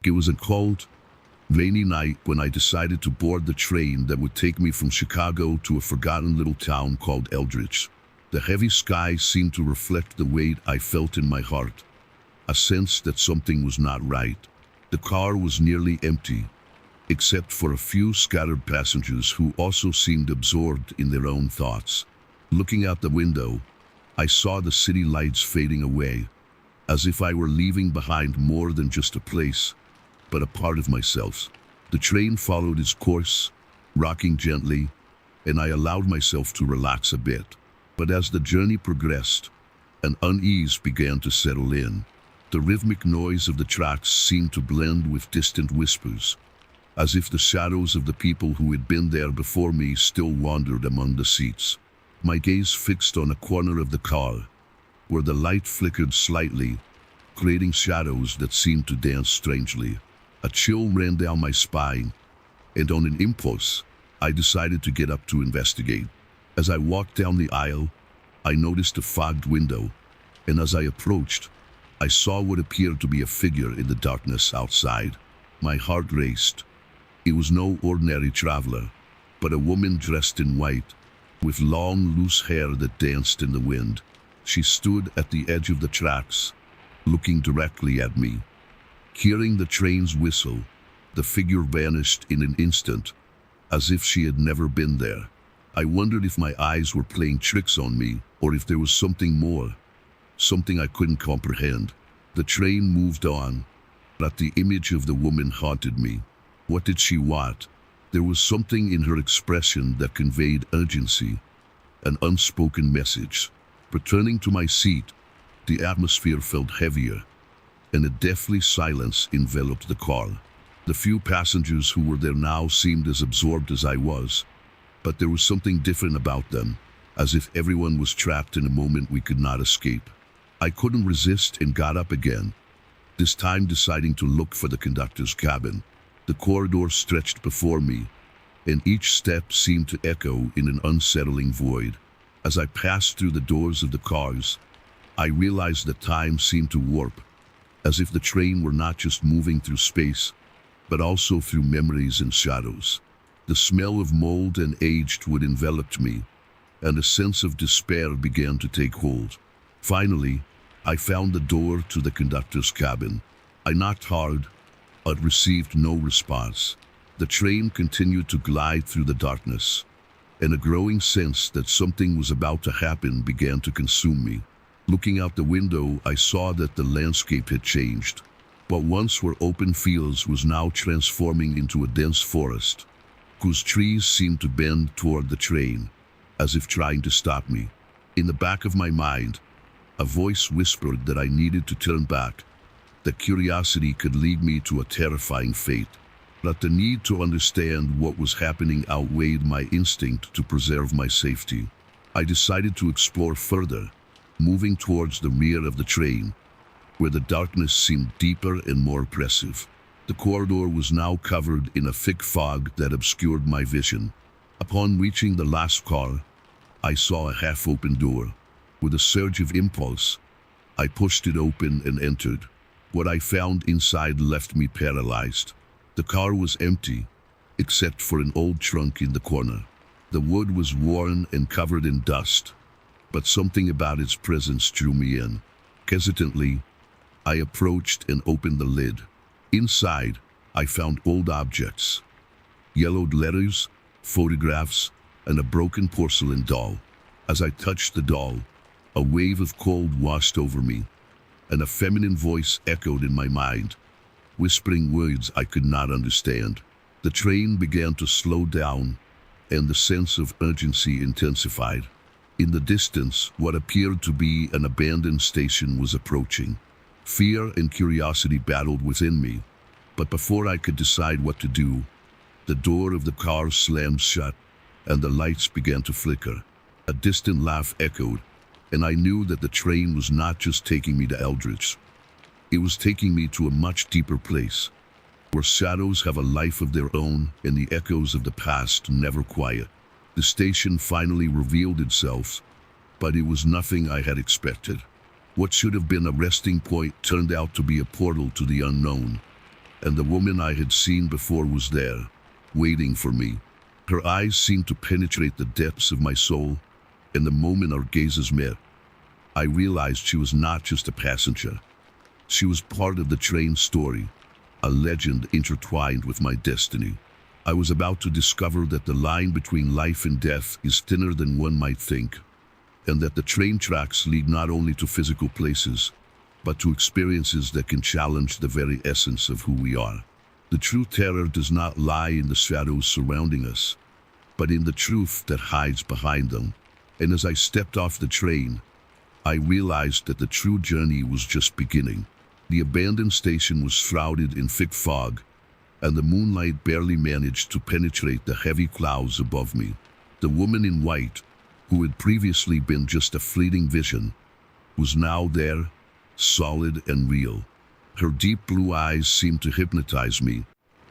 It was a cold, rainy night when I decided to board the train that would take me from Chicago to a forgotten little town called Eldridge. The heavy sky seemed to reflect the weight I felt in my heart, a sense that something was not right. The car was nearly empty, except for a few scattered passengers who also seemed absorbed in their own thoughts. Looking out the window, I saw the city lights fading away, as if I were leaving behind more than just a place, but a part of myself. The train followed its course, rocking gently, and I allowed myself to relax a bit. But as the journey progressed, an unease began to settle in. The rhythmic noise of the tracks seemed to blend with distant whispers, as if the shadows of the people who had been there before me still wandered among the seats. My gaze fixed on a corner of the car, where the light flickered slightly, creating shadows that seemed to dance strangely. A chill ran down my spine, and on an impulse, I decided to get up to investigate. As I walked down the aisle, I noticed a fogged window, and as I approached, I saw what appeared to be a figure in the darkness outside. My heart raced. It was no ordinary traveler, but a woman dressed in white, with long, loose hair that danced in the wind. She stood at the edge of the tracks, looking directly at me. Hearing the train's whistle, the figure vanished in an instant, as if she had never been there. I wondered if my eyes were playing tricks on me, or if there was something more, something I couldn't comprehend. The train moved on, but the image of the woman haunted me. What did she want? There was something in her expression that conveyed urgency, an unspoken message. Returning to my seat, the atmosphere felt heavier, and a deathly silence enveloped the car. The few passengers who were there now seemed as absorbed as I was, but there was something different about them, as if everyone was trapped in a moment we could not escape. I couldn't resist and got up again, this time deciding to look for the conductor's cabin. The corridor stretched before me, and each step seemed to echo in an unsettling void. As I passed through the doors of the cars, I realized that time seemed to warp, as if the train were not just moving through space, but also through memories and shadows. The smell of mold and aged wood enveloped me, and a sense of despair began to take hold. Finally, I found the door to the conductor's cabin. I knocked hard, but received no response. The train continued to glide through the darkness, and a growing sense that something was about to happen began to consume me. Looking out the window, I saw that the landscape had changed. What once were open fields was now transforming into a dense forest, whose trees seemed to bend toward the train, as if trying to stop me. In the back of my mind, a voice whispered that I needed to turn back, that curiosity could lead me to a terrifying fate, but the need to understand what was happening outweighed my instinct to preserve my safety. I decided to explore further, moving towards the rear of the train, where the darkness seemed deeper and more oppressive. The corridor was now covered in a thick fog that obscured my vision. Upon reaching the last car, I saw a half-open door. With a surge of impulse, I pushed it open and entered. What I found inside left me paralyzed. The car was empty, except for an old trunk in the corner. The wood was worn and covered in dust, but something about its presence drew me in. Hesitantly, I approached and opened the lid. Inside, I found old objects, yellowed letters, photographs, and a broken porcelain doll. As I touched the doll, a wave of cold washed over me, and a feminine voice echoed in my mind, whispering words I could not understand. The train began to slow down, and the sense of urgency intensified. In the distance, what appeared to be an abandoned station was approaching. Fear and curiosity battled within me, but before I could decide what to do, the door of the car slammed shut, and the lights began to flicker. A distant laugh echoed, and I knew that the train was not just taking me to Eldridge. It was taking me to a much deeper place, where shadows have a life of their own and the echoes of the past never quiet. The station finally revealed itself, but it was nothing I had expected. What should have been a resting point turned out to be a portal to the unknown. and the woman I had seen before was there, waiting for me. Her eyes seemed to penetrate the depths of my soul, and the moment our gazes met, I realized she was not just a passenger. She was part of the train's story, a legend intertwined with my destiny. I was about to discover that the line between life and death is thinner than one might think, and that the train tracks lead not only to physical places, but to experiences that can challenge the very essence of who we are. The true terror does not lie in the shadows surrounding us, but in the truth that hides behind them. And as I stepped off the train, I realized that the true journey was just beginning. The abandoned station was shrouded in thick fog, and the moonlight barely managed to penetrate the heavy clouds above me. The woman in white, who had previously been just a fleeting vision, was now there, solid and real. Her deep blue eyes seemed to hypnotize me,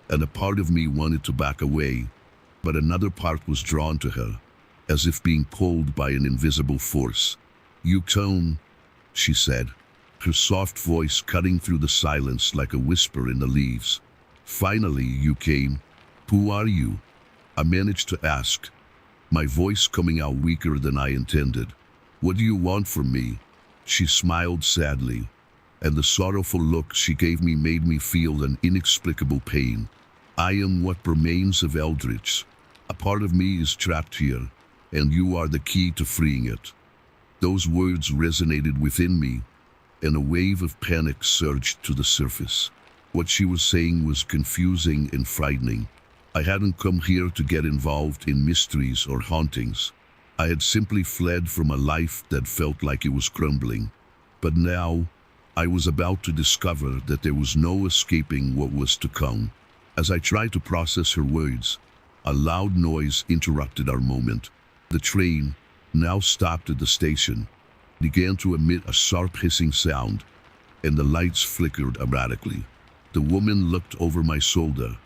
and a part of me wanted to back away, but another part was drawn to her, as if being pulled by an invisible force. "You come," she said, her soft voice cutting through the silence like a whisper in the leaves. "Finally, you came. Who are you?" I managed to ask, my voice coming out weaker than I intended. "What do you want from me?" She smiled sadly, and the sorrowful look she gave me made me feel an inexplicable pain. "I am what remains of Eldridge. A part of me is trapped here, and you are the key to freeing it." Those words resonated within me, and a wave of panic surged to the surface. What she was saying was confusing and frightening. I hadn't come here to get involved in mysteries or hauntings. I had simply fled from a life that felt like it was crumbling. But now, I was about to discover that there was no escaping what was to come. As I tried to process her words, a loud noise interrupted our moment. The train, now stopped at the station, began to emit a sharp hissing sound, and the lights flickered erratically. The woman looked over my shoulder,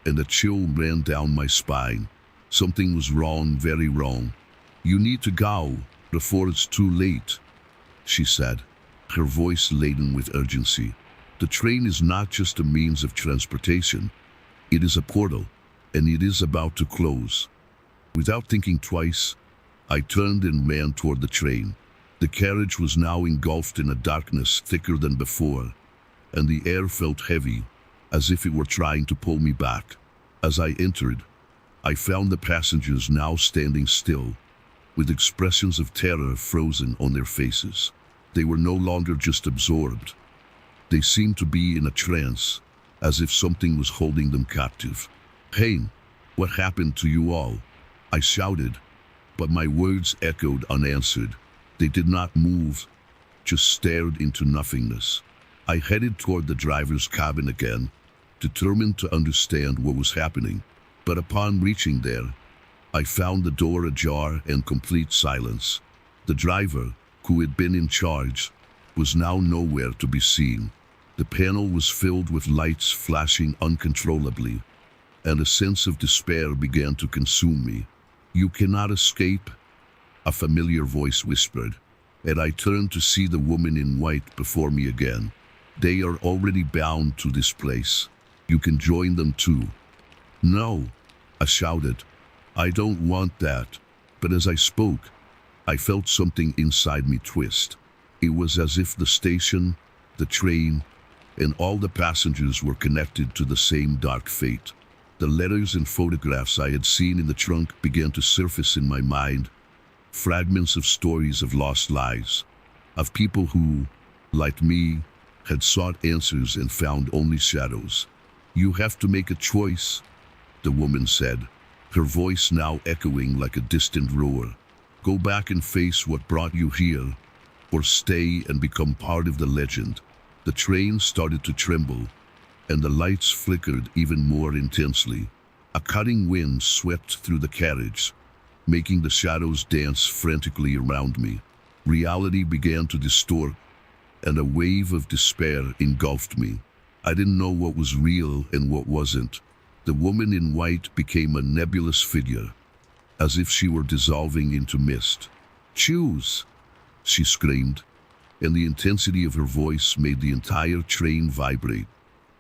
and a chill ran down my spine. Something was wrong, very wrong. "You need to go before it's too late," she said, her voice laden with urgency. "The train is not just a means of transportation. It is a portal, and it is about to close." Without thinking twice, I turned and ran toward the train. The carriage was now engulfed in a darkness thicker than before, and the air felt heavy, as if it were trying to pull me back. As I entered, I found the passengers now standing still, with expressions of terror frozen on their faces. They were no longer just absorbed. They seemed to be in a trance, as if something was holding them captive. "Hey, what happened to you all?" I shouted, but my words echoed unanswered. They did not move, just stared into nothingness. I headed toward the driver's cabin again, determined to understand what was happening. But upon reaching there, I found the door ajar and complete silence. The driver, who had been in charge, was now nowhere to be seen. The panel was filled with lights flashing uncontrollably, and a sense of despair began to consume me. "You cannot escape," a familiar voice whispered, and I turned to see the woman in white before me again. "They are already bound to this place. You can join them too." "No," I shouted. "I don't want that." But as I spoke, I felt something inside me twist. It was as if the station, the train, and all the passengers were connected to the same dark fate. The letters and photographs I had seen in the trunk began to surface in my mind, fragments of stories of lost lives, of people who, like me, had sought answers and found only shadows. "You have to make a choice," the woman said, her voice now echoing like a distant roar. "Go back and face what brought you here, or stay and become part of the legend." The train started to tremble, and the lights flickered even more intensely. A cutting wind swept through the carriage, making the shadows dance frantically around me. Reality began to distort, and a wave of despair engulfed me. I didn't know what was real and what wasn't. The woman in white became a nebulous figure, as if she were dissolving into mist. "Choose!" she screamed, and the intensity of her voice made the entire train vibrate.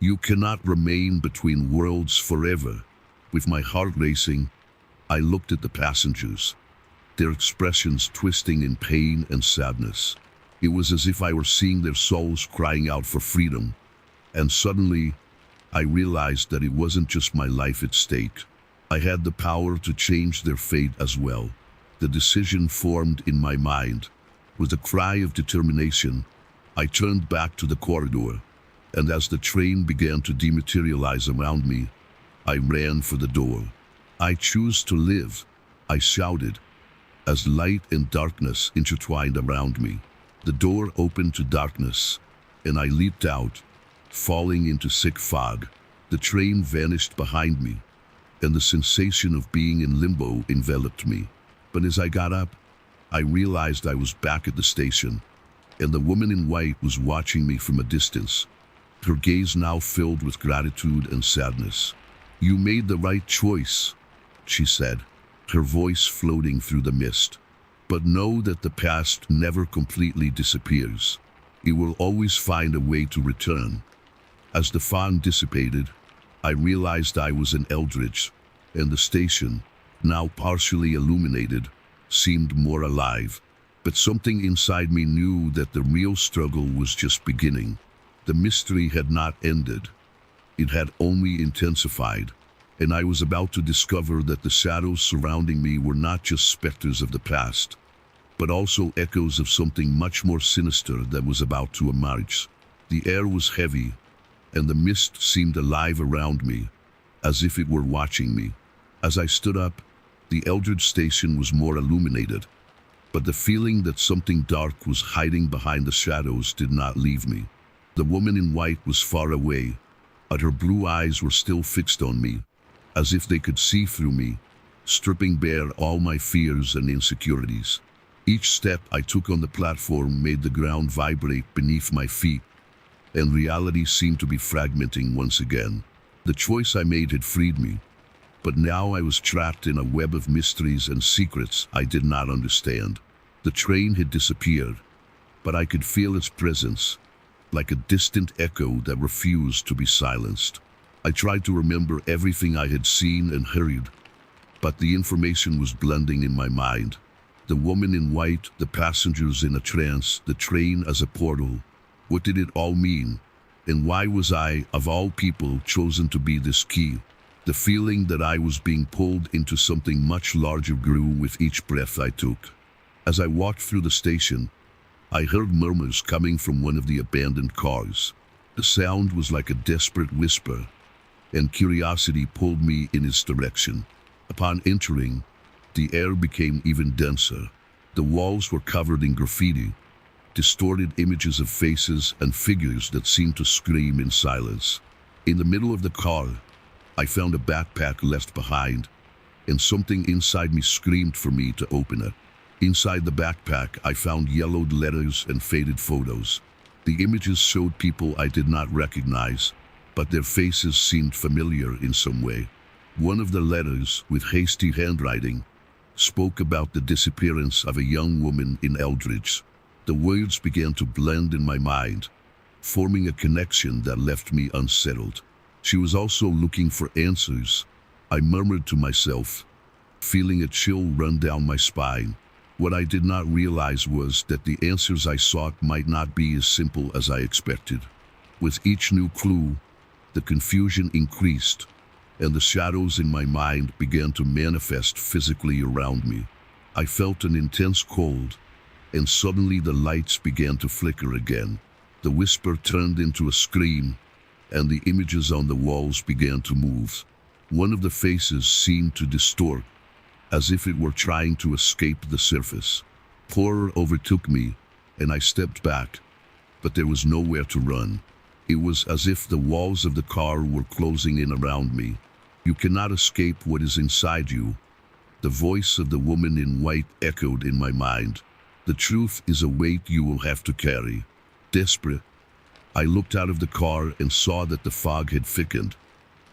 You cannot remain between worlds forever. With my heart racing, I looked at the passengers, their expressions twisting in pain and sadness. It was as if I were seeing their souls crying out for freedom. And suddenly, I realized that it wasn't just my life at stake. I had the power to change their fate as well. The decision formed in my mind. With a cry of determination, I turned back to the corridor, and as the train began to dematerialize around me, I ran for the door. I choose to live, I shouted, as light and darkness intertwined around me. The door opened to darkness, and I leaped out, falling into thick fog. The train vanished behind me, and the sensation of being in limbo enveloped me. But as I got up, I realized I was back at the station, and the woman in white was watching me from a distance, her gaze now filled with gratitude and sadness. "You made the right choice," she said, her voice floating through the mist. "But know that the past never completely disappears. It will always find a way to return." As the fog dissipated, I realized I was in Eldridge, and the station, now partially illuminated, seemed more alive. But something inside me knew that the real struggle was just beginning. The mystery had not ended. It had only intensified, and I was about to discover that the shadows surrounding me were not just specters of the past, but also echoes of something much more sinister that was about to emerge. The air was heavy, and the mist seemed alive around me, as if it were watching me. As I stood up, the Eldridge station was more illuminated, but the feeling that something dark was hiding behind the shadows did not leave me. The woman in white was far away, but her blue eyes were still fixed on me, as if they could see through me, stripping bare all my fears and insecurities. Each step I took on the platform made the ground vibrate beneath my feet, and reality seemed to be fragmenting once again. The choice I made had freed me, but now I was trapped in a web of mysteries and secrets I did not understand. The train had disappeared, but I could feel its presence, like a distant echo that refused to be silenced. I tried to remember everything I had seen and heard, but the information was blending in my mind. The woman in white, the passengers in a trance, the train as a portal. What did it all mean? And why was I, of all people, chosen to be this key? The feeling that I was being pulled into something much larger grew with each breath I took. As I walked through the station, I heard murmurs coming from one of the abandoned cars. The sound was like a desperate whisper, and curiosity pulled me in its direction. Upon entering, the air became even denser. The walls were covered in graffiti, distorted images of faces and figures that seemed to scream in silence. In the middle of the car, I found a backpack left behind, and something inside me screamed for me to open it. Inside the backpack, I found yellowed letters and faded photos. The images showed people I did not recognize, but their faces seemed familiar in some way. One of the letters, with hasty handwriting, spoke about the disappearance of a young woman in Eldridge. The words began to blend in my mind, forming a connection that left me unsettled. She was also looking for answers, I murmured to myself, feeling a chill run down my spine. What I did not realize was that the answers I sought might not be as simple as I expected. With each new clue, the confusion increased, and the shadows in my mind began to manifest physically around me. I felt an intense cold, and suddenly the lights began to flicker again. The whisper turned into a scream, and the images on the walls began to move. One of the faces seemed to distort, as if it were trying to escape the surface. Horror overtook me, and I stepped back, but there was nowhere to run. It was as if the walls of the car were closing in around me. "You cannot escape what is inside you," the voice of the woman in white echoed in my mind. "The truth is a weight you will have to carry." Desperate, I looked out of the car and saw that the fog had thickened,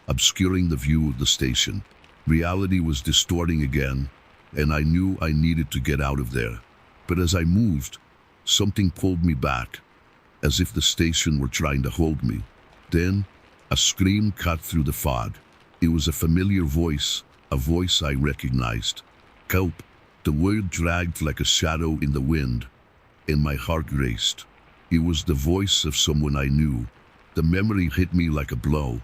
obscuring the view of the station. Reality was distorting again, and I knew I needed to get out of there. But as I moved, something pulled me back, as if the station were trying to hold me. Then, A scream cut through the fog. It was a familiar voice, a voice I recognized. Cope. The word dragged like a shadow in the wind, and my heart raced. It was the voice of someone I knew. The memory hit me like a blow.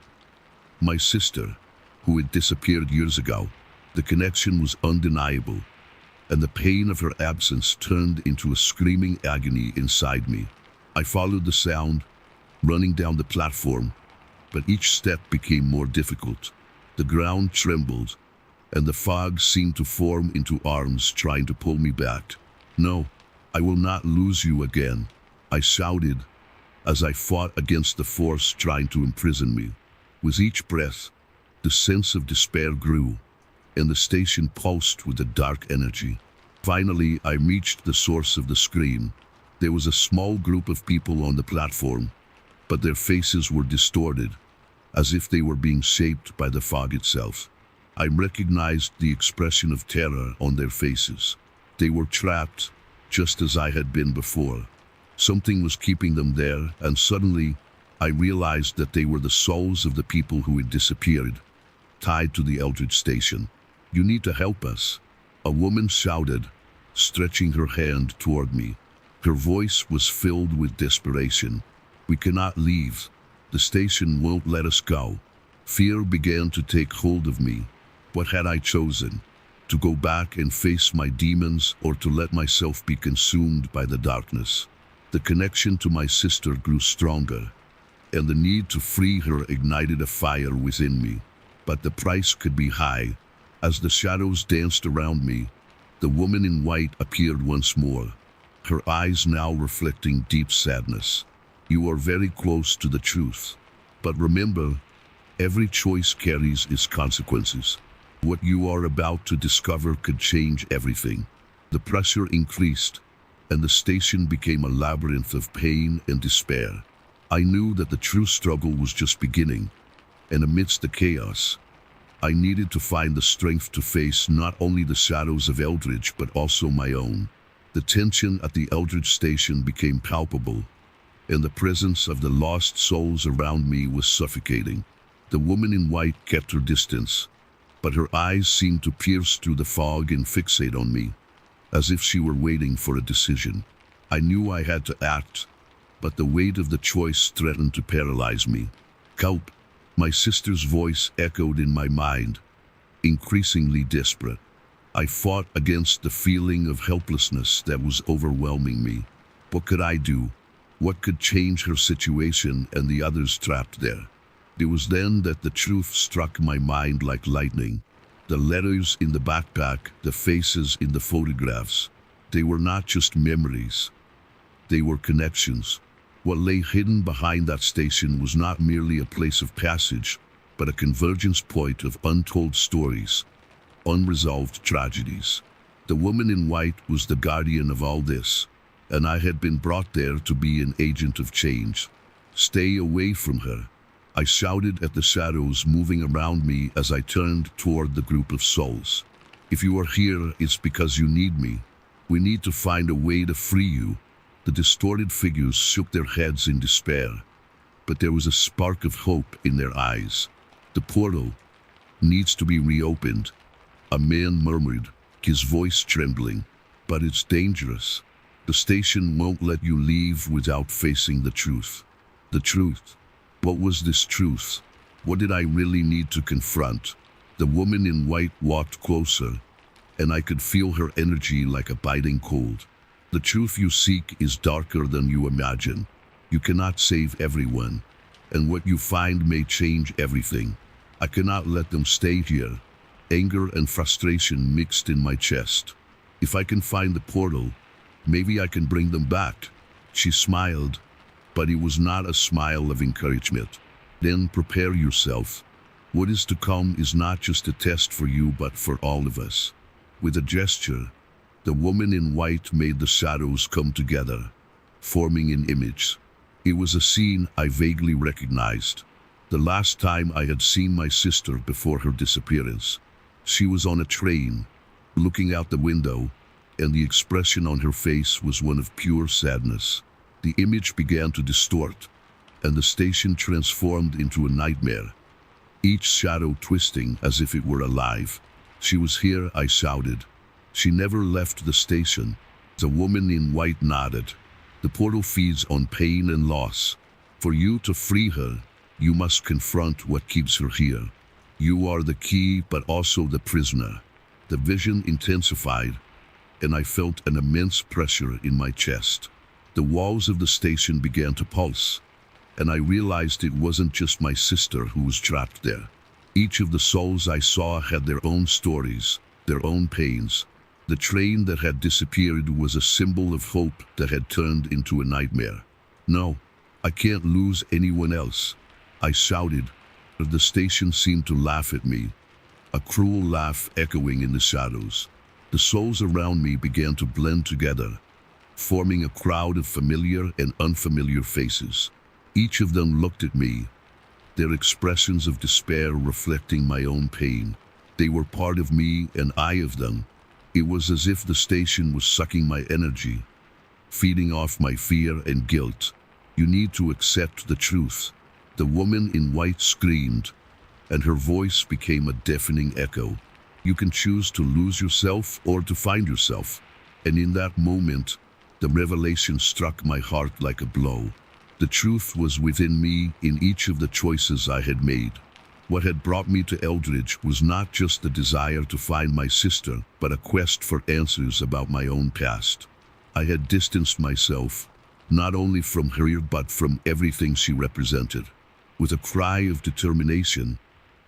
My sister, who had disappeared years ago. The connection was undeniable, and the pain of her absence turned into a screaming agony inside me. I followed the sound, running down the platform, but each step became more difficult. The ground trembled, and the fog seemed to form into arms trying to pull me back. No, I will not lose you again, I shouted as I fought against the force trying to imprison me. With each breath, the sense of despair grew, and the station pulsed with a dark energy. Finally, I reached the source of the scream. There was a small group of people on the platform, but their faces were distorted, as if they were being shaped by the fog itself. I recognized the expression of terror on their faces. They were trapped, just as I had been before. Something was keeping them there, and suddenly, I realized that they were the souls of the people who had disappeared, tied to the Eldridge station. You need to help us, a woman shouted, stretching her hand toward me. Her voice was filled with desperation. We cannot leave. The station won't let us go. Fear began to take hold of me. What had I chosen? To go back and face my demons, or to let myself be consumed by the darkness? The connection to my sister grew stronger, and the need to free her ignited a fire within me. But the price could be high. As the shadows danced around me, the woman in white appeared once more, her eyes now reflecting deep sadness. You are very close to the truth. But remember, every choice carries its consequences. What you are about to discover could change everything. The pressure increased, and the station became a labyrinth of pain and despair. I knew that the true struggle was just beginning, and amidst the chaos, I needed to find the strength to face not only the shadows of Eldridge, but also my own. The tension at the Eldridge station became palpable, and the presence of the lost souls around me was suffocating. The woman in white kept her distance, but her eyes seemed to pierce through the fog and fixate on me, as if she were waiting for a decision. I knew I had to act, but the weight of the choice threatened to paralyze me. Cope, my sister's voice echoed in my mind, increasingly desperate. I fought against the feeling of helplessness that was overwhelming me. What could I do? What could change her situation and the others trapped there? It was then that the truth struck my mind like lightning. The letters in the backpack, the faces in the photographs, they were not just memories. They were connections. What lay hidden behind that station was not merely a place of passage, but a convergence point of untold stories, unresolved tragedies. The woman in white was the guardian of all this, and I had been brought there to be an agent of change. Stay away from her, I shouted at the shadows moving around me as I turned toward the group of souls. If you are here, it's because you need me. We need to find a way to free you. The distorted figures shook their heads in despair, but there was a spark of hope in their eyes. The portal needs to be reopened, a man murmured, his voice trembling. But it's dangerous. The station won't let you leave without facing the truth. The truth. What was this truth? What did I really need to confront? The woman in white walked closer, and I could feel her energy like a biting cold. The truth you seek is darker than you imagine. You cannot save everyone, and what you find may change everything. I cannot let them stay here. Anger and frustration mixed in my chest. If I can find the portal, maybe I can bring them back. She smiled, but it was not a smile of encouragement. Then prepare yourself. What is to come is not just a test for you, but for all of us. With a gesture, the woman in white made the shadows come together, forming an image. It was a scene I vaguely recognized. The last time I had seen my sister before her disappearance. She was on a train, looking out the window, and the expression on her face was one of pure sadness. The image began to distort, and the station transformed into a nightmare, each shadow twisting as if it were alive. "She was here," I shouted. "She never left the station." The woman in white nodded. "The portal feeds on pain and loss. For you to free her, you must confront what keeps her here. You are the key, but also the prisoner." The vision intensified, and I felt an immense pressure in my chest. The walls of the station began to pulse, and I realized it wasn't just my sister who was trapped there. Each of the souls I saw had their own stories, their own pains. The train that had disappeared was a symbol of hope that had turned into a nightmare. "No, I can't lose anyone else," I shouted. The station seemed to laugh at me, a cruel laugh echoing in the shadows. The souls around me began to blend together, forming a crowd of familiar and unfamiliar faces. Each of them looked at me, their expressions of despair reflecting my own pain. They were part of me and I of them. It was as if the station was sucking my energy, feeding off my fear and guilt. "You need to accept the truth," the woman in white screamed, and her voice became a deafening echo. "You can choose to lose yourself or to find yourself." And in that moment, the revelation struck my heart like a blow. The truth was within me in each of the choices I had made. What had brought me to Eldridge was not just the desire to find my sister, but a quest for answers about my own past. I had distanced myself, not only from her but from everything she represented. With a cry of determination,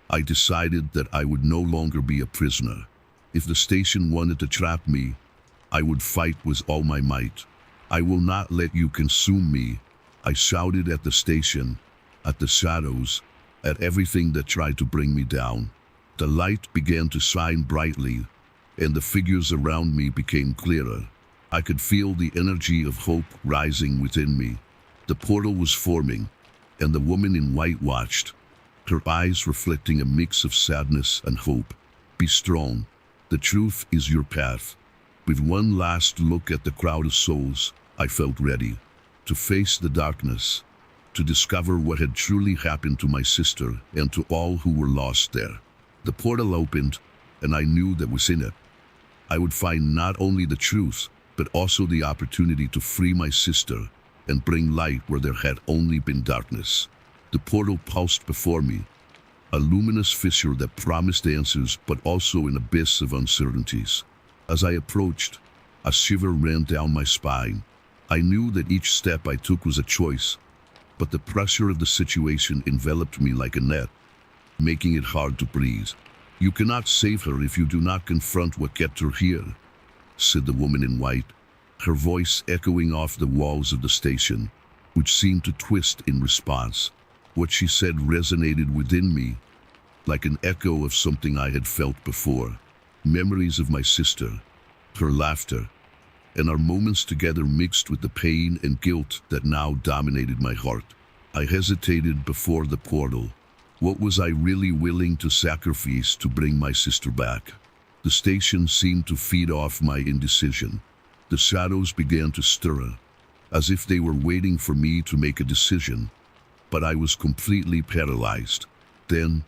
I decided that I would no longer be a prisoner. If the station wanted to trap me, I would fight with all my might. "I will not let you consume me," I shouted at the station, at the shadows, at everything that tried to bring me down. The light began to shine brightly, and the figures around me became clearer. I could feel the energy of hope rising within me. The portal was forming, and the woman in white watched, her eyes reflecting a mix of sadness and hope. "Be strong. The truth is your path." With one last look at the crowd of souls, I felt ready to face the darkness, to discover what had truly happened to my sister and to all who were lost there. The portal opened, and I knew that within it, I would find not only the truth, but also the opportunity to free my sister and bring light where there had only been darkness. The portal pulsed before me, a luminous fissure that promised answers but also an abyss of uncertainties. As I approached, a shiver ran down my spine. I knew that each step I took was a choice, but the pressure of the situation enveloped me like a net, making it hard to breathe. "You cannot save her if you do not confront what kept her here," said the woman in white, her voice echoing off the walls of the station, which seemed to twist in response. What she said resonated within me, like an echo of something I had felt before. Memories of my sister, her laughter, and our moments together mixed with the pain and guilt that now dominated my heart. I hesitated before the portal. What was I really willing to sacrifice to bring my sister back? The station seemed to feed off my indecision. The shadows began to stir, as if they were waiting for me to make a decision, but I was completely paralyzed. Then,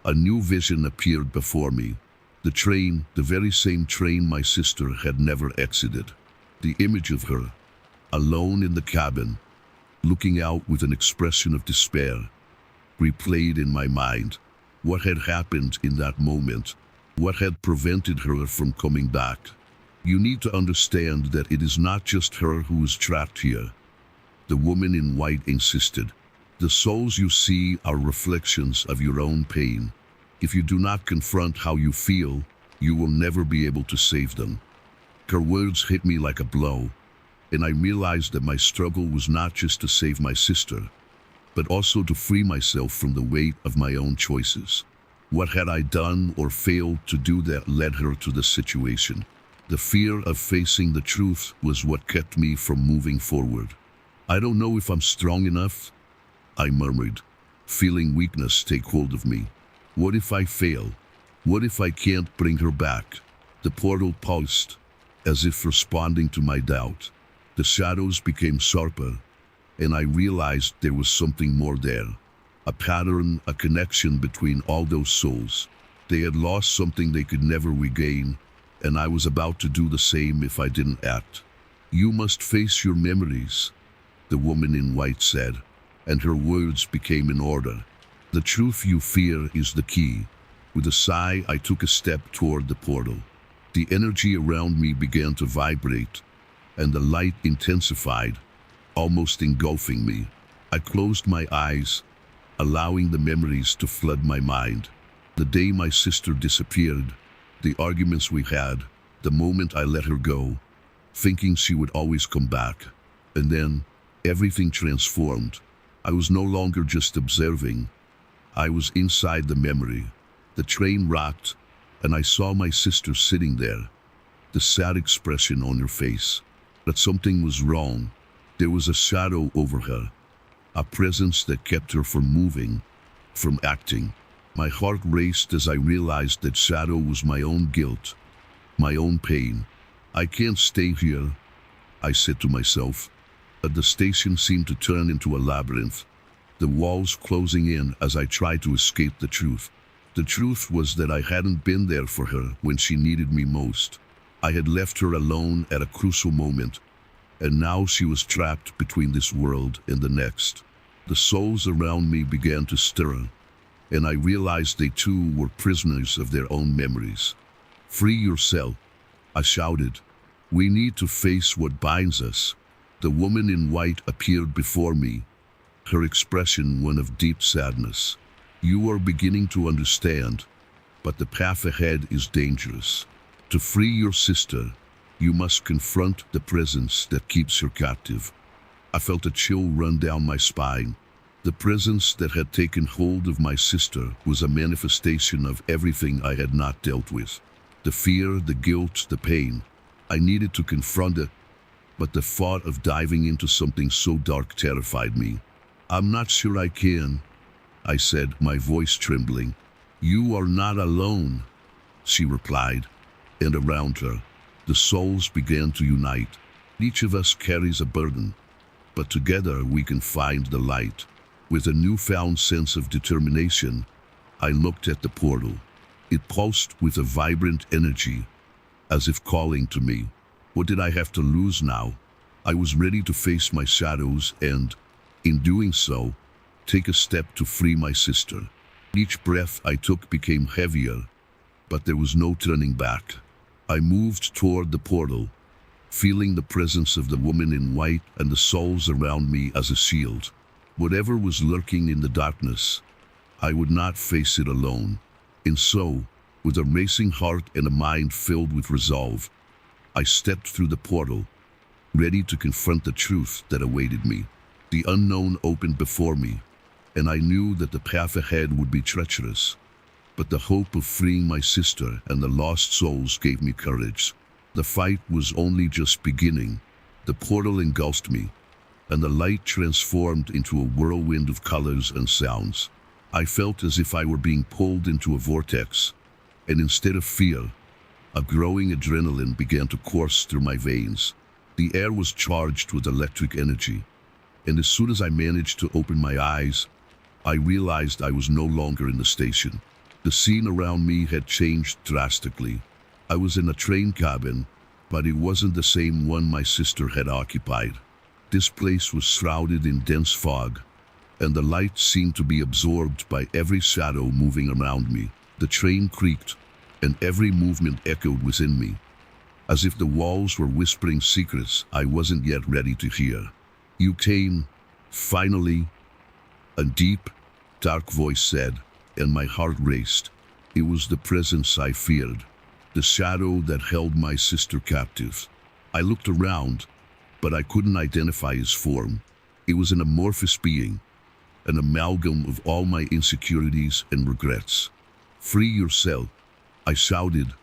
a new vision appeared before me. The train, the very same train my sister had never exited. The image of her, alone in the cabin, looking out with an expression of despair, replayed in my mind. What had happened in that moment? What had prevented her from coming back? "You need to understand that it is not just her who is trapped here," the woman in white insisted. "The souls you see are reflections of your own pain. If you do not confront how you feel, you will never be able to save them." Her words hit me like a blow, and I realized that my struggle was not just to save my sister, but also to free myself from the weight of my own choices. What had I done or failed to do that led her to the situation? The fear of facing the truth was what kept me from moving forward. "I don't know if I'm strong enough," I murmured, feeling weakness take hold of me. "What if I fail? What if I can't bring her back?" The portal pulsed, as if responding to my doubt. The shadows became sharper, and I realized there was something more there. A pattern, a connection between all those souls. They had lost something they could never regain, and I was about to do the same if I didn't act. "You must face your memories," the woman in white said, and her words became in order. "The truth you fear is the key." With a sigh, I took a step toward the portal. The energy around me began to vibrate, and the light intensified, almost engulfing me. I closed my eyes, allowing the memories to flood my mind. The day my sister disappeared, the arguments we had, the moment I let her go, thinking she would always come back. And then, everything transformed. I was no longer just observing. I was inside the memory. The train rocked, and I saw my sister sitting there, the sad expression on her face. But something was wrong. There was a shadow over her, a presence that kept her from moving, from acting. My heart raced as I realized that shadow was my own guilt, my own pain. "I can't stay here," I said to myself. But the station seemed to turn into a labyrinth, the walls closing in as I tried to escape the truth. The truth was that I hadn't been there for her when she needed me most. I had left her alone at a crucial moment, and now she was trapped between this world and the next. The souls around me began to stir, and I realized they too were prisoners of their own memories. "Free yourself," I shouted. "We need to face what binds us." The woman in white appeared before me, her expression one of deep sadness. "You are beginning to understand, but the path ahead is dangerous. To free your sister, you must confront the presence that keeps her captive." I felt a chill run down my spine. The presence that had taken hold of my sister was a manifestation of everything I had not dealt with. The fear, the guilt, the pain. I needed to confront it, but the thought of diving into something so dark terrified me. "I'm not sure I can," I said, my voice trembling. "You are not alone," she replied, and around her, the souls began to unite. Each of us carries a burden, but together we can find the light. With a newfound sense of determination, I looked at the portal. It pulsed with a vibrant energy, as if calling to me. What did I have to lose now? I was ready to face my shadows and, in doing so, take a step to free my sister. Each breath I took became heavier, but there was no turning back. I moved toward the portal, feeling the presence of the woman in white and the souls around me as a shield. Whatever was lurking in the darkness, I would not face it alone. And so, with a racing heart and a mind filled with resolve, I stepped through the portal, ready to confront the truth that awaited me. The unknown opened before me, and I knew that the path ahead would be treacherous. But the hope of freeing my sister and the lost souls gave me courage. The fight was only just beginning. The portal engulfed me, and the light transformed into a whirlwind of colors and sounds. I felt as if I were being pulled into a vortex, and instead of fear, a growing adrenaline began to course through my veins. The air was charged with electric energy, and as soon as I managed to open my eyes, I realized I was no longer in the station. The scene around me had changed drastically. I was in a train cabin, but it wasn't the same one my sister had occupied. This place was shrouded in dense fog, and the light seemed to be absorbed by every shadow moving around me. The train creaked, and every movement echoed within me, as if the walls were whispering secrets I wasn't yet ready to hear. "You came, finally," a deep, dark voice said, and my heart raced. It was the presence I feared, the shadow that held my sister captive. I looked around, but I couldn't identify his form. It was an amorphous being, an amalgam of all my insecurities and regrets. "Free yourself," I shouted,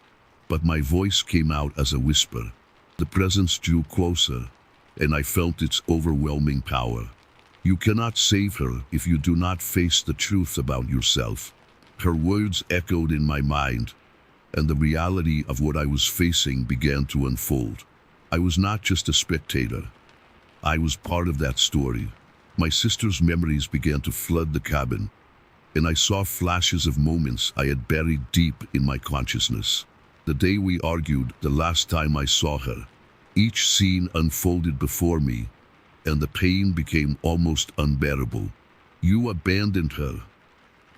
but my voice came out as a whisper. The presence drew closer, and I felt its overwhelming power. "You cannot save her if you do not face the truth about yourself." Her words echoed in my mind, and the reality of what I was facing began to unfold. I was not just a spectator. I was part of that story. My sister's memories began to flood the cabin, and I saw flashes of moments I had buried deep in my consciousness. The day we argued, the last time I saw her, each scene unfolded before me, and the pain became almost unbearable. "You abandoned her,"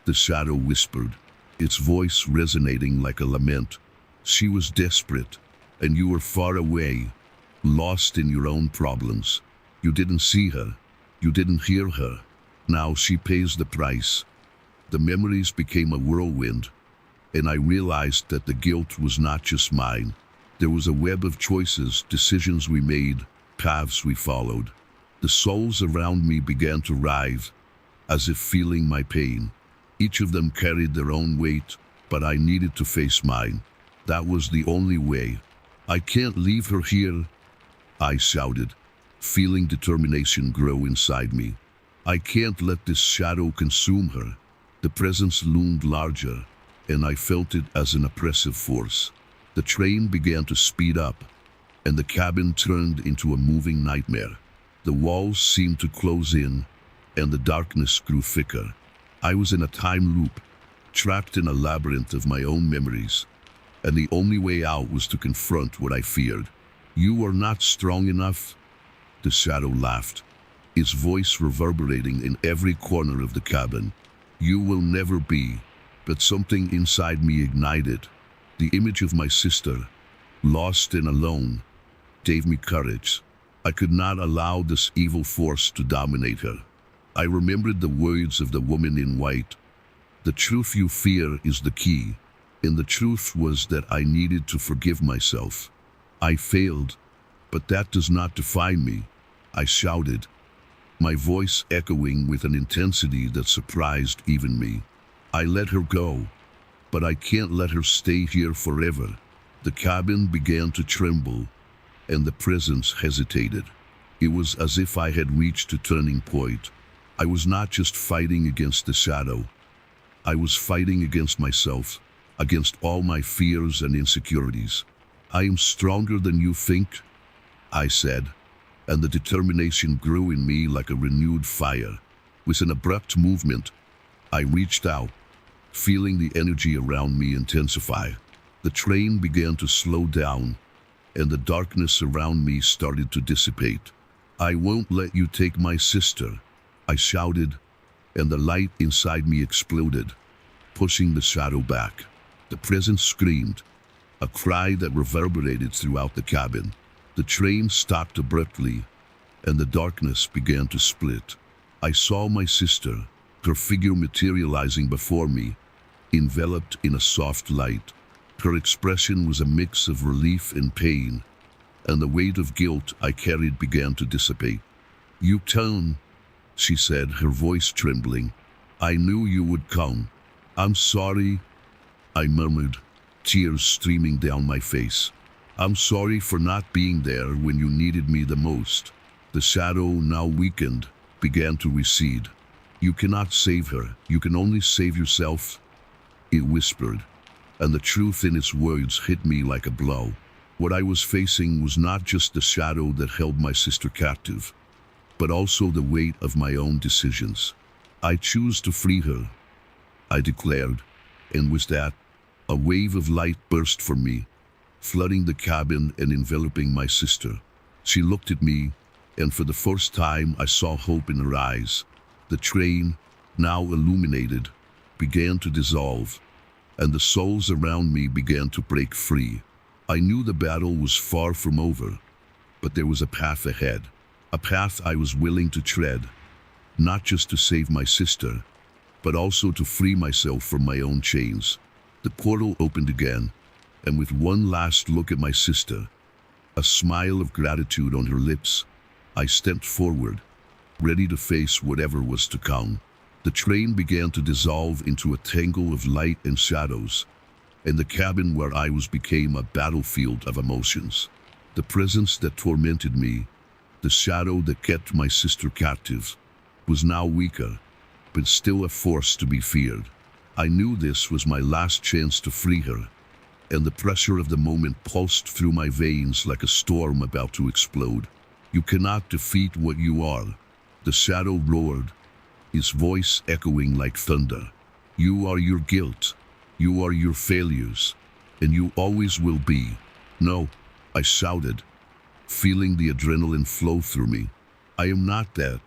the shadow whispered, its voice resonating like a lament. "She was desperate, and you were far away, lost in your own problems. You didn't see her. You didn't hear her. Now she pays the price." The memories became a whirlwind, and I realized that the guilt was not just mine. There was a web of choices, decisions we made, paths we followed. The souls around me began to writhe, as if feeling my pain. Each of them carried their own weight, but I needed to face mine. That was the only way. "I can't leave her here," I shouted, feeling determination grow inside me. "I can't let this shadow consume her." The presence loomed larger, and I felt it as an oppressive force. The train began to speed up, and the cabin turned into a moving nightmare. The walls seemed to close in, and the darkness grew thicker. I was in a time loop, trapped in a labyrinth of my own memories, and the only way out was to confront what I feared. "You are not strong enough," the shadow laughed, its voice reverberating in every corner of the cabin. "You will never be." But something inside me ignited. The image of my sister, lost and alone, gave me courage. I could not allow this evil force to dominate her. I remembered the words of the woman in white. "The truth you fear is the key." And the truth was that I needed to forgive myself. "I failed, but that does not define me," I shouted, my voice echoing with an intensity that surprised even me. "I let her go, but I can't let her stay here forever." The cabin began to tremble, and the presence hesitated. It was as if I had reached a turning point. I was not just fighting against the shadow. I was fighting against myself, against all my fears and insecurities. "I am stronger than you think," I said, and the determination grew in me like a renewed fire. With an abrupt movement, I reached out, feeling the energy around me intensify. The train began to slow down, and the darkness around me started to dissipate. "I won't let you take my sister," I shouted, and the light inside me exploded, pushing the shadow back. The presence screamed, a cry that reverberated throughout the cabin. The train stopped abruptly, and the darkness began to split. I saw my sister, her figure materializing before me, enveloped in a soft light. Her expression was a mix of relief and pain, and the weight of guilt I carried began to dissipate. "You came," she said, her voice trembling. "I knew you would come." "I'm sorry," I murmured, tears streaming down my face. "I'm sorry for not being there when you needed me the most." The shadow, now weakened, began to recede. "You cannot save her. You can only save yourself," it whispered, and the truth in its words hit me like a blow. What I was facing was not just the shadow that held my sister captive, but also the weight of my own decisions. "I choose to free her," I declared, and with that, a wave of light burst from me, flooding the cabin and enveloping my sister. She looked at me, and for the first time I saw hope in her eyes. The train, now illuminated, began to dissolve, and the souls around me began to break free. I knew the battle was far from over, but there was a path ahead, a path I was willing to tread, not just to save my sister, but also to free myself from my own chains. The portal opened again, and with one last look at my sister, a smile of gratitude on her lips, I stepped forward, ready to face whatever was to come. The train began to dissolve into a tangle of light and shadows, and the cabin where I was became a battlefield of emotions. The presence that tormented me, the shadow that kept my sister captive, was now weaker, but still a force to be feared. I knew this was my last chance to free her, and the pressure of the moment pulsed through my veins like a storm about to explode. "You cannot defeat what you are," The shadow roared, his voice echoing like thunder. You are your guilt. You are your failures. And you always will be. No, I shouted, feeling the adrenaline flow through me. I am not that.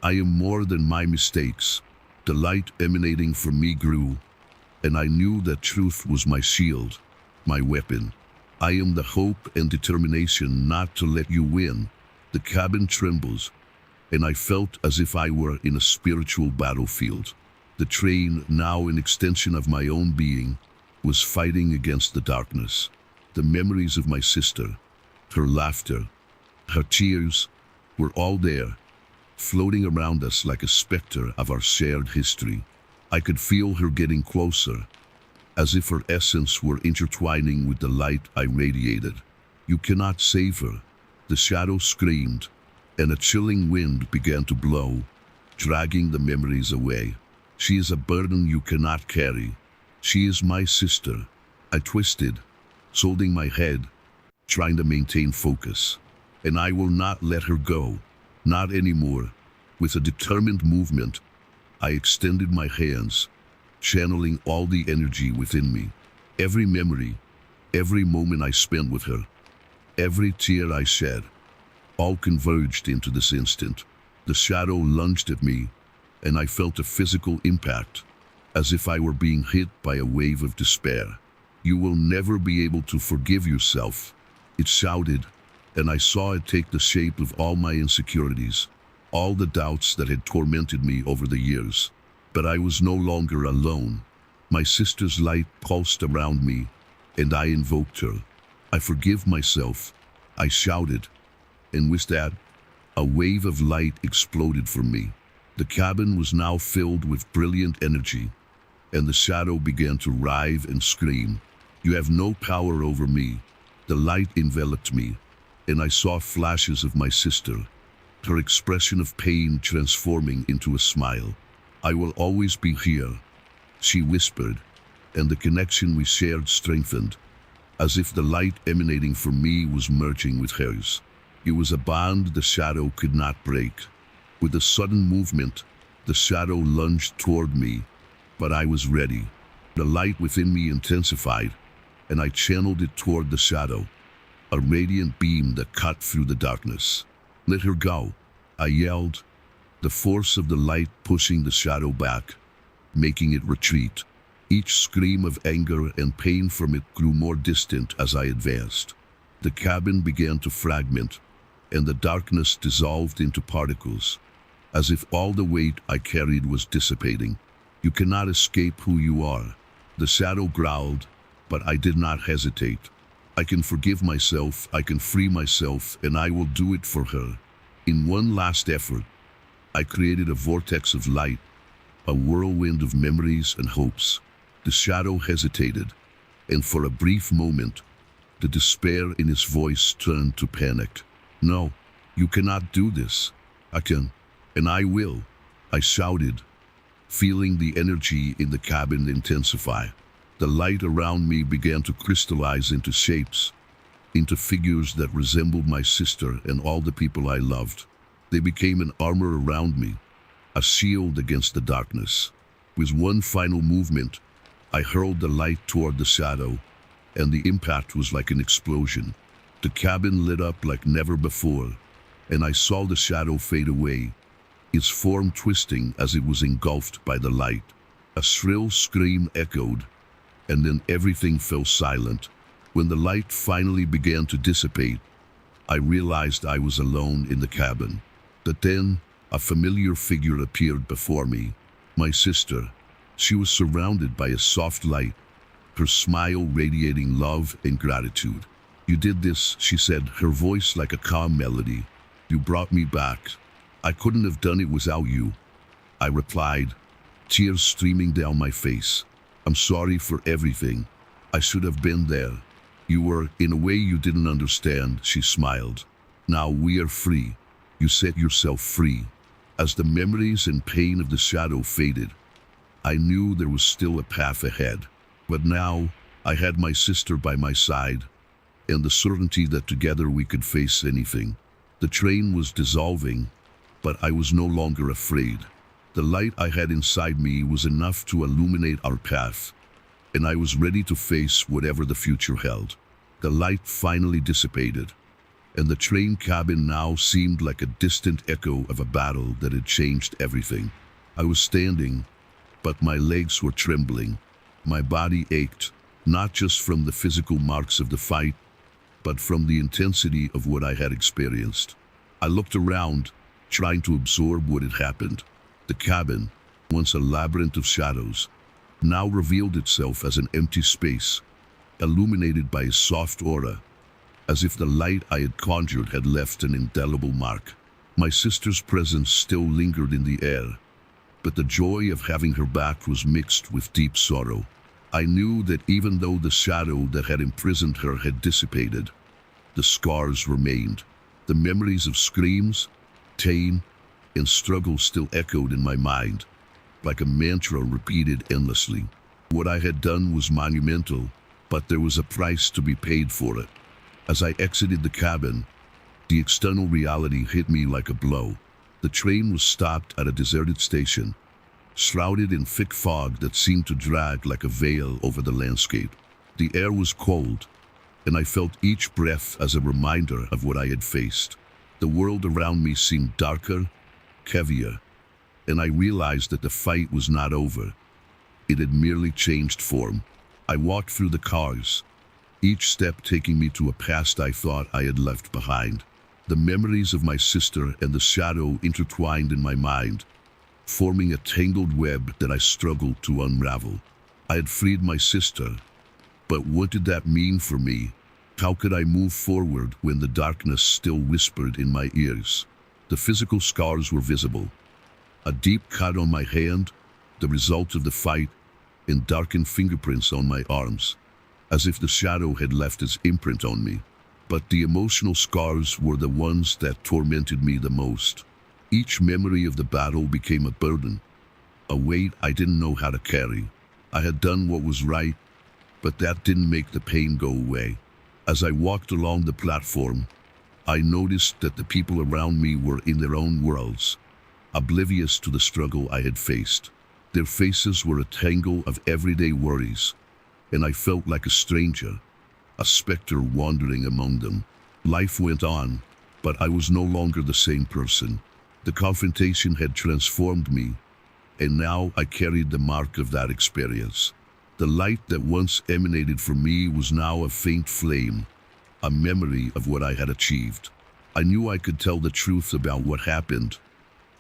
I am more than my mistakes. The light emanating from me grew, and I knew that truth was my shield, my weapon. I am the hope and determination not to let you win. The cabin trembles, and I felt as if I were in a spiritual battlefield. The train, now an extension of my own being, was fighting against the darkness. The memories of my sister, her laughter, her tears, were all there, floating around us like a specter of our shared history. I could feel her getting closer, as if her essence were intertwining with the light I radiated. You cannot save her, the shadow screamed, and a chilling wind began to blow, dragging the memories away. She is a burden you cannot carry. She is my sister. I twisted, holding my head, trying to maintain focus. And I will not let her go. Not anymore. With a determined movement, I extended my hands, channeling all the energy within me. Every memory, every moment I spent with her, every tear I shed, all converged into this instant. The shadow lunged at me, and I felt a physical impact, as if I were being hit by a wave of despair. You will never be able to forgive yourself, it shouted, and I saw it take the shape of all my insecurities, all the doubts that had tormented me over the years. But I was no longer alone. My sister's light pulsed around me, and I invoked her. I forgive myself, I shouted, and with that, a wave of light exploded from me. The cabin was now filled with brilliant energy, and the shadow began to writhe and scream. You have no power over me. The light enveloped me, and I saw flashes of my sister, her expression of pain transforming into a smile. I will always be here, she whispered, and the connection we shared strengthened, as if the light emanating from me was merging with hers. It was a bond the shadow could not break. With a sudden movement, the shadow lunged toward me, but I was ready. The light within me intensified, and I channeled it toward the shadow, a radiant beam that cut through the darkness. Let her go, I yelled, the force of the light pushing the shadow back, making it retreat. Each scream of anger and pain from it grew more distant as I advanced. The cabin began to fragment, and the darkness dissolved into particles, as if all the weight I carried was dissipating. You cannot escape who you are, the shadow growled, but I did not hesitate. I can forgive myself, I can free myself, and I will do it for her. In one last effort, I created a vortex of light, a whirlwind of memories and hopes. The shadow hesitated, and for a brief moment, the despair in his voice turned to panic. No, you cannot do this. I can, and I will, I shouted, feeling the energy in the cabin intensify. The light around me began to crystallize into shapes, into figures that resembled my sister and all the people I loved. They became an armor around me, a shield against the darkness. With one final movement, I hurled the light toward the shadow, and the impact was like an explosion. The cabin lit up like never before, and I saw the shadow fade away, its form twisting as it was engulfed by the light. A shrill scream echoed, and then everything fell silent. When the light finally began to dissipate, I realized I was alone in the cabin. But then, a familiar figure appeared before me, my sister. She was surrounded by a soft light, her smile radiating love and gratitude. You did this, she said, her voice like a calm melody. You brought me back. I couldn't have done it without you, I replied, tears streaming down my face. I'm sorry for everything. I should have been there. You were, in a way you didn't understand, she smiled. Now we are free. You set yourself free. As the memories and pain of the shadow faded, I knew there was still a path ahead. But now, I had my sister by my side, and the certainty that together we could face anything. The train was dissolving, but I was no longer afraid. The light I had inside me was enough to illuminate our path, and I was ready to face whatever the future held. The light finally dissipated, and the train cabin now seemed like a distant echo of a battle that had changed everything. I was standing, but my legs were trembling. My body ached, not just from the physical marks of the fight, but from the intensity of what I had experienced. I looked around, trying to absorb what had happened. The cabin, once a labyrinth of shadows, now revealed itself as an empty space, illuminated by a soft aura, as if the light I had conjured had left an indelible mark. My sister's presence still lingered in the air, but the joy of having her back was mixed with deep sorrow. I knew that even though the shadow that had imprisoned her had dissipated, the scars remained. The memories of screams, pain, and struggle still echoed in my mind, like a mantra repeated endlessly. What I had done was monumental, but there was a price to be paid for it. As I exited the cabin, the external reality hit me like a blow. The train was stopped at a deserted station, shrouded in thick fog that seemed to drag like a veil over the landscape. The air was cold, and I felt each breath as a reminder of what I had faced. The world around me seemed darker, heavier, and I realized that the fight was not over. It had merely changed form. I walked through the cars, each step taking me to a past I thought I had left behind. The memories of my sister and the shadow intertwined in my mind, forming a tangled web that I struggled to unravel. I had freed my sister, but what did that mean for me? How could I move forward when the darkness still whispered in my ears? The physical scars were visible. A deep cut on my hand, the result of the fight, and darkened fingerprints on my arms, as if the shadow had left its imprint on me. But the emotional scars were the ones that tormented me the most. Each memory of the battle became a burden, a weight I didn't know how to carry. I had done what was right, but that didn't make the pain go away. As I walked along the platform, I noticed that the people around me were in their own worlds, oblivious to the struggle I had faced. Their faces were a tangle of everyday worries, and I felt like a stranger, a specter wandering among them. Life went on, but I was no longer the same person. The confrontation had transformed me, and now I carried the mark of that experience. The light that once emanated from me was now a faint flame, a memory of what I had achieved. I knew I could tell the truth about what happened,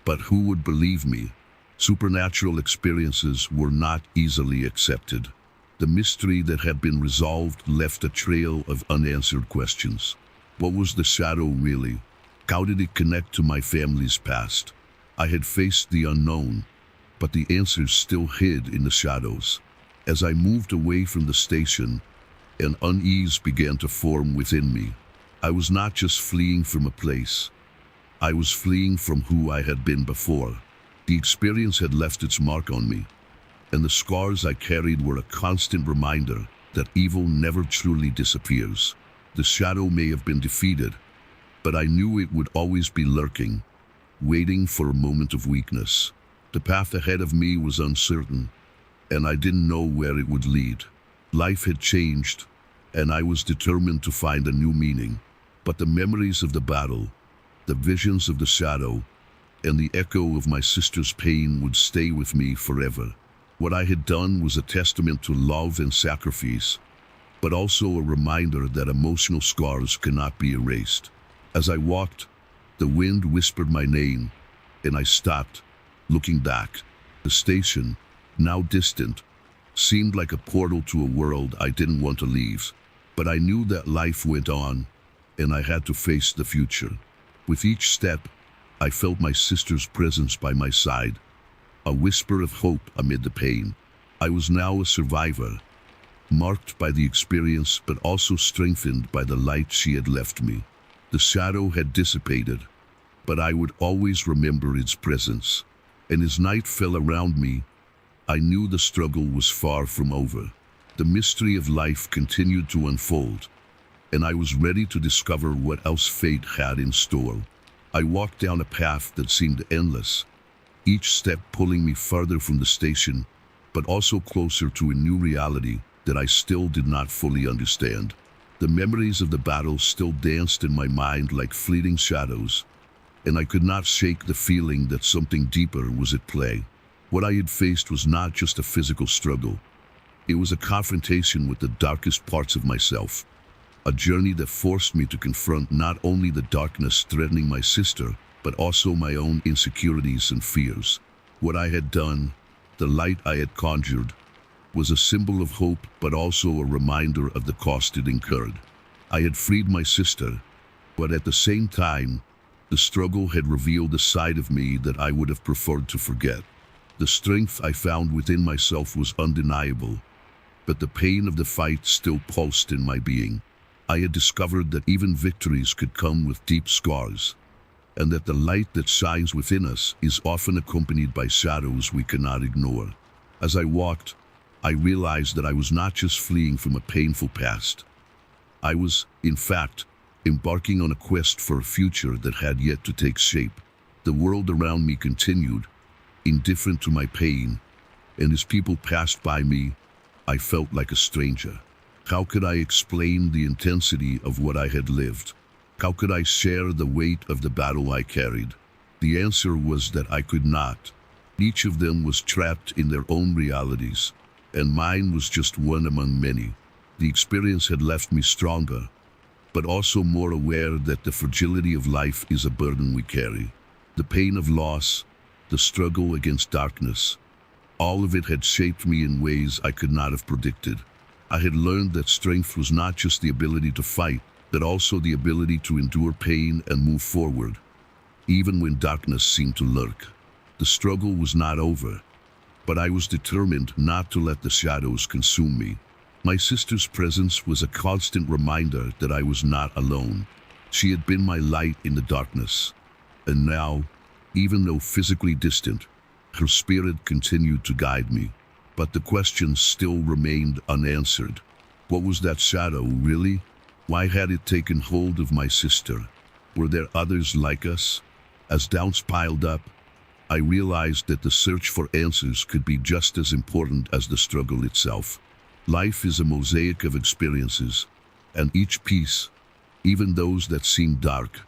but who would believe me? Supernatural experiences were not easily accepted. The mystery that had been resolved left a trail of unanswered questions. What was the shadow really? How did it connect to my family's past? I had faced the unknown, but the answers still hid in the shadows. As I moved away from the station, an unease began to form within me. I was not just fleeing from a place. I was fleeing from who I had been before. The experience had left its mark on me, and the scars I carried were a constant reminder that evil never truly disappears. The shadow may have been defeated, but I knew it would always be lurking, waiting for a moment of weakness. The path ahead of me was uncertain, and I didn't know where it would lead. Life had changed, and I was determined to find a new meaning. But the memories of the battle, the visions of the shadow, and the echo of my sister's pain would stay with me forever. What I had done was a testament to love and sacrifice, but also a reminder that emotional scars cannot be erased. As I walked, the wind whispered my name, and I stopped, looking back. The station, now distant, seemed like a portal to a world I didn't want to leave. But I knew that life went on, and I had to face the future. With each step, I felt my sister's presence by my side, a whisper of hope amid the pain. I was now a survivor, marked by the experience but also strengthened by the light she had left me. The shadow had dissipated, but I would always remember its presence. And as night fell around me, I knew the struggle was far from over. The mystery of life continued to unfold, and I was ready to discover what else fate had in store. I walked down a path that seemed endless, each step pulling me farther from the station, but also closer to a new reality that I still did not fully understand. The memories of the battle still danced in my mind like fleeting shadows, and I could not shake the feeling that something deeper was at play. What I had faced was not just a physical struggle. It was a confrontation with the darkest parts of myself, a journey that forced me to confront not only the darkness threatening my sister, but also my own insecurities and fears. What I had done, the light I had conjured, was a symbol of hope, but also a reminder of the cost it incurred. I had freed my sister, but at the same time, the struggle had revealed a side of me that I would have preferred to forget. The strength I found within myself was undeniable, but the pain of the fight still pulsed in my being. I had discovered that even victories could come with deep scars, and that the light that shines within us is often accompanied by shadows we cannot ignore. As I walked, I realized that I was not just fleeing from a painful past. I was, in fact, embarking on a quest for a future that had yet to take shape. The world around me continued, indifferent to my pain, and as people passed by me, I felt like a stranger. How could I explain the intensity of what I had lived? How could I share the weight of the battle I carried? The answer was that I could not. Each of them was trapped in their own realities, and mine was just one among many. The experience had left me stronger, but also more aware that the fragility of life is a burden we carry. The pain of loss, the struggle against darkness, all of it had shaped me in ways I could not have predicted. I had learned that strength was not just the ability to fight, but also the ability to endure pain and move forward, even when darkness seemed to lurk. The struggle was not over, but I was determined not to let the shadows consume me. My sister's presence was a constant reminder that I was not alone. She had been my light in the darkness, and now, even though physically distant, her spirit continued to guide me. But the questions still remained unanswered. What was that shadow, really? Why had it taken hold of my sister? Were there others like us? As doubts piled up, I realized that the search for answers could be just as important as the struggle itself. Life is a mosaic of experiences, and each piece, even those that seem dark,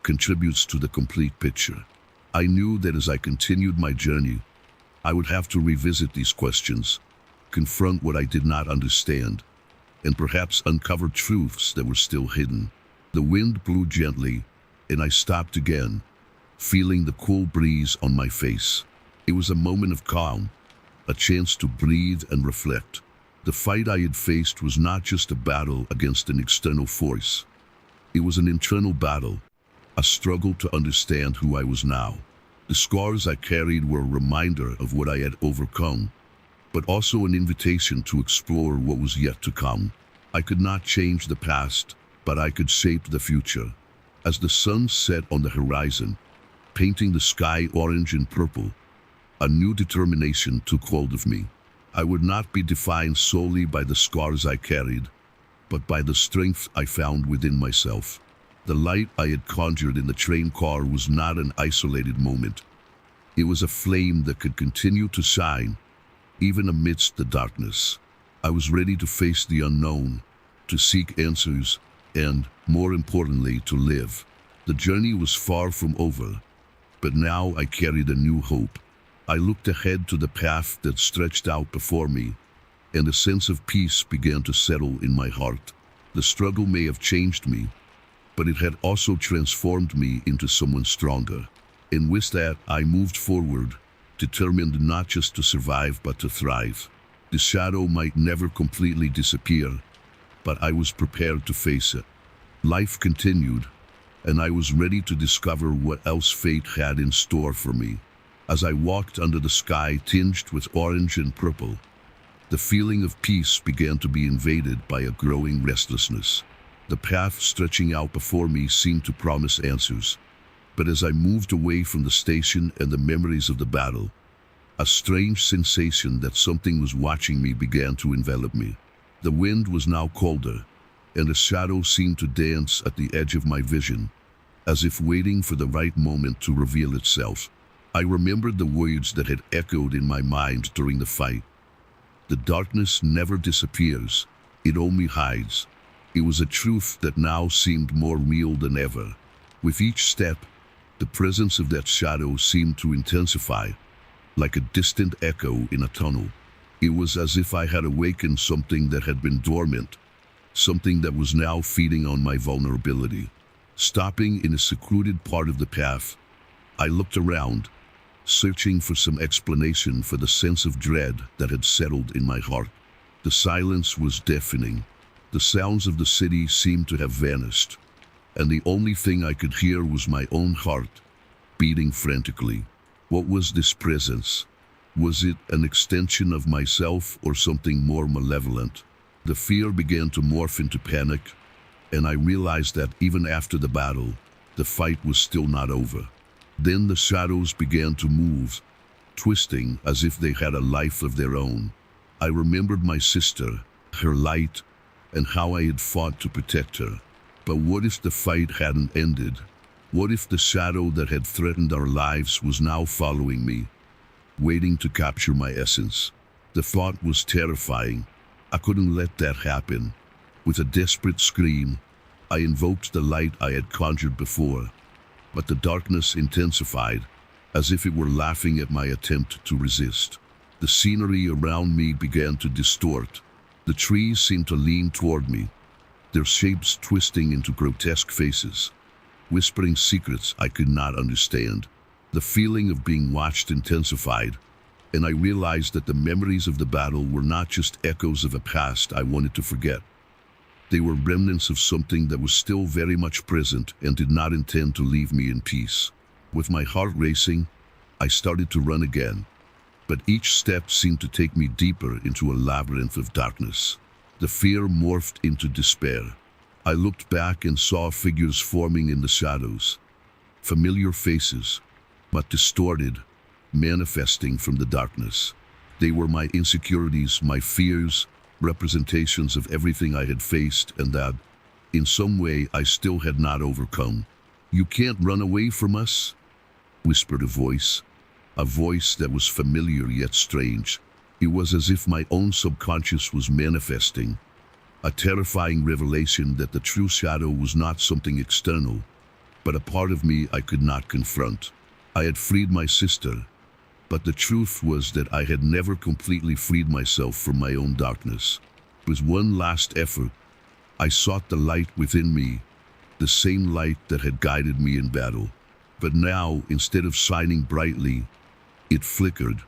contributes to the complete picture. I knew that as I continued my journey, I would have to revisit these questions, confront what I did not understand, and perhaps uncover truths that were still hidden. The wind blew gently, and I stopped again, feeling the cool breeze on my face. It was a moment of calm, a chance to breathe and reflect. The fight I had faced was not just a battle against an external force. It was an internal battle, a struggle to understand who I was now. The scars I carried were a reminder of what I had overcome, but also an invitation to explore what was yet to come. I could not change the past, but I could shape the future. As the sun set on the horizon, painting the sky orange and purple, a new determination took hold of me. I would not be defined solely by the scars I carried, but by the strength I found within myself. The light I had conjured in the train car was not an isolated moment. It was a flame that could continue to shine, even amidst the darkness. I was ready to face the unknown, to seek answers, and, more importantly, to live. The journey was far from over, but now I carried a new hope. I looked ahead to the path that stretched out before me, and a sense of peace began to settle in my heart. The struggle may have changed me, but it had also transformed me into someone stronger. And with that, I moved forward, determined not just to survive but to thrive. The shadow might never completely disappear, but I was prepared to face it. Life continued, and I was ready to discover what else fate had in store for me. As I walked under the sky tinged with orange and purple, the feeling of peace began to be invaded by a growing restlessness. The path stretching out before me seemed to promise answers, but as I moved away from the station and the memories of the battle, a strange sensation that something was watching me began to envelop me. The wind was now colder, and a shadow seemed to dance at the edge of my vision, as if waiting for the right moment to reveal itself. I remembered the words that had echoed in my mind during the fight. The darkness never disappears, it only hides. It was a truth that now seemed more real than ever. With each step, the presence of that shadow seemed to intensify, like a distant echo in a tunnel. It was as if I had awakened something that had been dormant, something that was now feeding on my vulnerability. Stopping in a secluded part of the path, I looked around, searching for some explanation for the sense of dread that had settled in my heart. The silence was deafening. The sounds of the city seemed to have vanished, and the only thing I could hear was my own heart, beating frantically. What was this presence? Was it an extension of myself or something more malevolent? The fear began to morph into panic, and I realized that even after the battle, the fight was still not over. Then the shadows began to move, twisting as if they had a life of their own. I remembered my sister, her light, and how I had fought to protect her. But what if the fight hadn't ended? What if the shadow that had threatened our lives was now following me, waiting to capture my essence? The thought was terrifying. I couldn't let that happen. With a desperate scream, I invoked the light I had conjured before, but the darkness intensified, as if it were laughing at my attempt to resist. The scenery around me began to distort. The trees seemed to lean toward me, their shapes twisting into grotesque faces, whispering secrets I could not understand. The feeling of being watched intensified, and I realized that the memories of the battle were not just echoes of a past I wanted to forget. They were remnants of something that was still very much present and did not intend to leave me in peace. With my heart racing, I started to run again, but each step seemed to take me deeper into a labyrinth of darkness. The fear morphed into despair. I looked back and saw figures forming in the shadows, familiar faces, but distorted, manifesting from the darkness. They were my insecurities, my fears, representations of everything I had faced and that, in some way, I still had not overcome. "You can't run away from us," whispered a voice that was familiar yet strange. It was as if my own subconscious was manifesting, a terrifying revelation that the true shadow was not something external, but a part of me I could not confront. I had freed my sister, but the truth was that I had never completely freed myself from my own darkness. With one last effort, I sought the light within me, the same light that had guided me in battle. But now, instead of shining brightly, it flickered,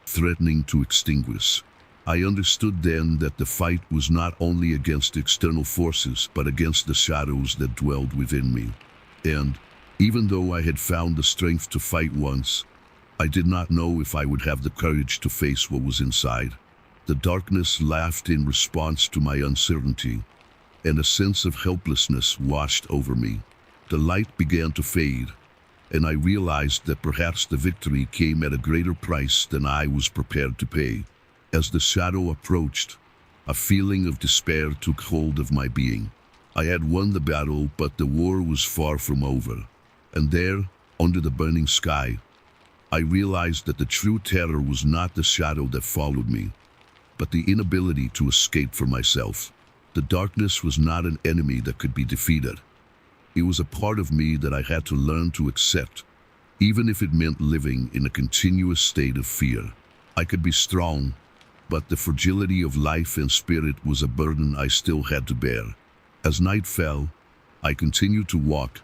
threatening to extinguish. I understood then that the fight was not only against external forces, but against the shadows that dwelled within me. And, even though I had found the strength to fight once, I did not know if I would have the courage to face what was inside. The darkness laughed in response to my uncertainty, and a sense of helplessness washed over me. The light began to fade, and I realized that perhaps the victory came at a greater price than I was prepared to pay. As the shadow approached, a feeling of despair took hold of my being. I had won the battle, but the war was far from over. And there, under the burning sky, I realized that the true terror was not the shadow that followed me, but the inability to escape for myself. The darkness was not an enemy that could be defeated. It was a part of me that I had to learn to accept, even if it meant living in a continuous state of fear. I could be strong, but the fragility of life and spirit was a burden I still had to bear. As night fell, I continued to walk,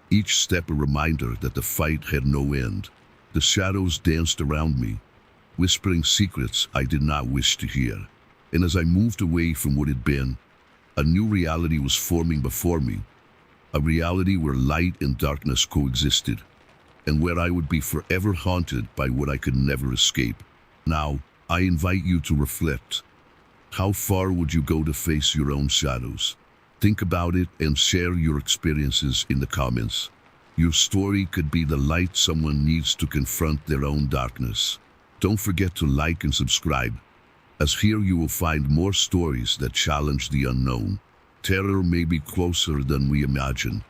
each step a reminder that the fight had no end. The shadows danced around me, whispering secrets I did not wish to hear. And as I moved away from what had been, a new reality was forming before me, a reality where light and darkness coexisted, and where I would be forever haunted by what I could never escape. Now, I invite you to reflect. How far would you go to face your own shadows? Think about it and share your experiences in the comments. Your story could be the light someone needs to confront their own darkness. Don't forget to like and subscribe, as here you will find more stories that challenge the unknown. Terror may be closer than we imagine.